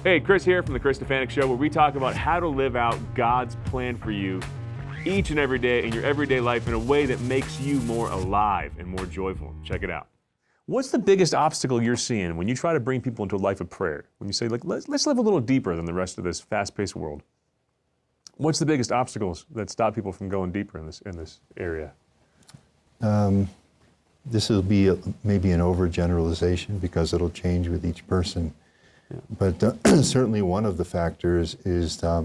Hey, Chris here from The Chris Stefanik Show, where we talk about how to live out God's plan for you each and every day in your everyday life in a way that makes you more alive and more joyful. Check it out. What's the biggest obstacle you're seeing when you try to bring people into a life of prayer? When you say, like, let's live a little deeper than the rest of this fast-paced world. What's the biggest obstacles that stop people from going deeper in this area? This will be maybe an overgeneralization because it'll change with each person. Yeah. But certainly one of the factors is how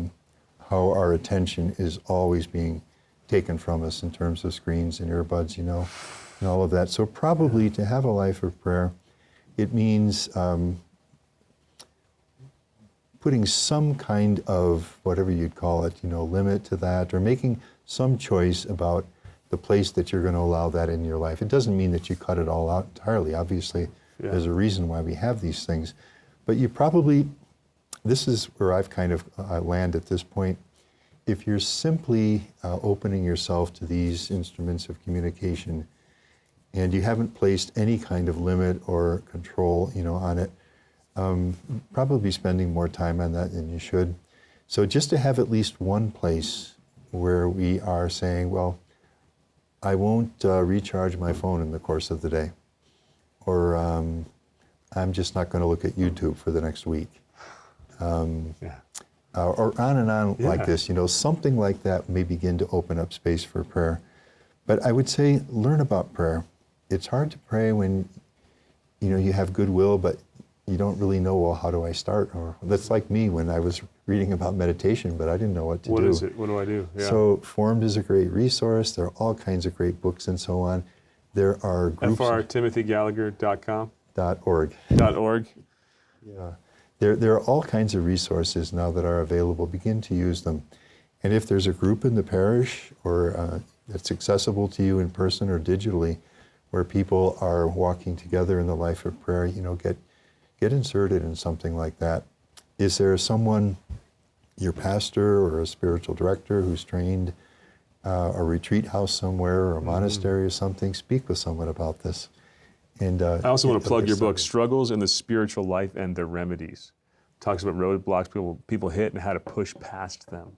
our attention is always being taken from us in terms of screens and earbuds, and all of that. So probably to have a life of prayer, it means putting some kind of, whatever you'd call it, limit to that, or making some choice about the place that you're going to allow that in your life. It doesn't mean that you cut it all out entirely. Obviously, there's a reason why we have these things. But you probably, this is where I've kind of land at this point. If you're simply opening yourself to these instruments of communication and you haven't placed any kind of limit or control, on it, probably spending more time on that than you should. So just to have at least one place where we are saying, well, I won't recharge my phone in the course of the day, or I'm just not going to look at YouTube for the next week, or on and on like this. Something like that may begin to open up space for prayer. But I would say learn about prayer. It's hard to pray when you have goodwill, but you don't really know, well, how do I start? Or that's like me when I was reading about meditation, but I didn't know what to do. What is it? What do I do? Yeah. So Formed is a great resource. There are all kinds of great books and so on. There are groups. frtimothygallagher.com? .org. .org. Yeah. There are all kinds of resources now that are available. Begin to use them. And if there's a group in the parish or that's accessible to you in person or digitally, where people are walking together in the life of prayer, get inserted in something like that. Is there someone, your pastor or a spiritual director who's trained a retreat house somewhere or a monastery or something? Speak with someone about this. And I also want to plug your book, Struggles in the Spiritual Life and Their Remedies. Talks about roadblocks people hit and how to push past them.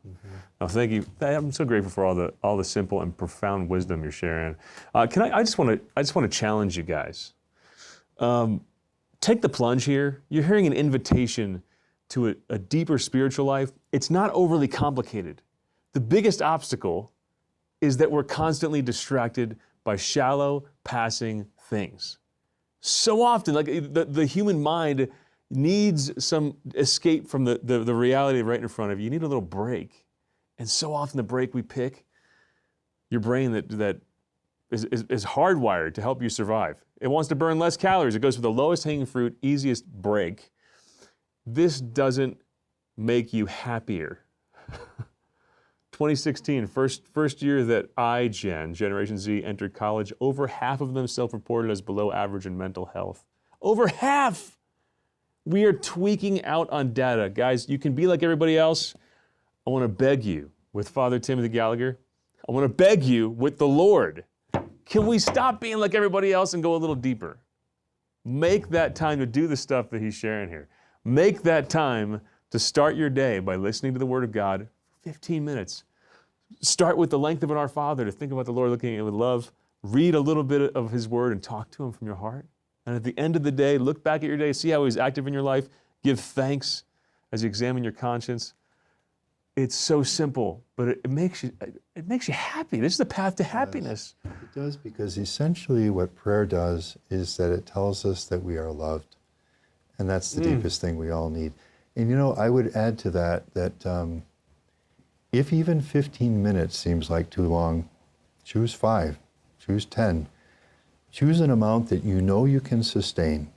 Now, thank you. I'm so grateful for all the simple and profound wisdom you're sharing. I just want to challenge you guys. Take the plunge here. You're hearing an invitation to a deeper spiritual life. It's not overly complicated. The biggest obstacle is that we're constantly distracted by shallow, passing things. So often, like the human mind needs some escape from the reality right in front of you. You need a little break. And so often the break we pick, your brain that is hardwired to help you survive. It wants to burn less calories. It goes for the lowest hanging fruit, easiest break. This doesn't make you happier. 2016, first year that Generation Z, entered college, over half of them self-reported as below average in mental health. Over half! We are tweaking out on data. Guys, you can be like everybody else. I want to beg you, with Father Timothy Gallagher, I want to beg you with the Lord, can we stop being like everybody else and go a little deeper? Make that time to do the stuff that he's sharing here. Make that time to start your day by listening to the Word of God for 15 minutes. Start with the length of an Our Father to think about the Lord, looking at it with love. Read a little bit of His Word and talk to Him from your heart. And at the end of the day, look back at your day, see how He's active in your life. Give thanks as you examine your conscience. It's so simple, but it makes you happy. This is the path to happiness. It does, because essentially what prayer does is that it tells us that we are loved. And that's the deepest thing we all need. And I would add to that if even 15 minutes seems like too long, choose 5, choose 10. Choose an amount that you can sustain,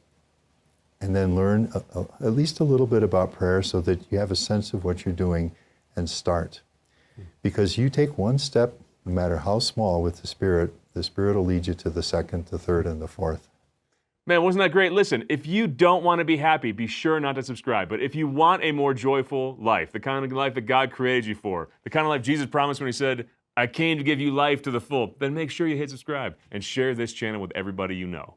and then learn at least a little bit about prayer so that you have a sense of what you're doing, and start. Because you take one step, no matter how small, with the Spirit will lead you to the second, the third, and the fourth. Man, wasn't that great? Listen, if you don't want to be happy, be sure not to subscribe. But if you want a more joyful life, the kind of life that God created you for, the kind of life Jesus promised when He said, I came to give you life to the full, then make sure you hit subscribe and share this channel with everybody you know.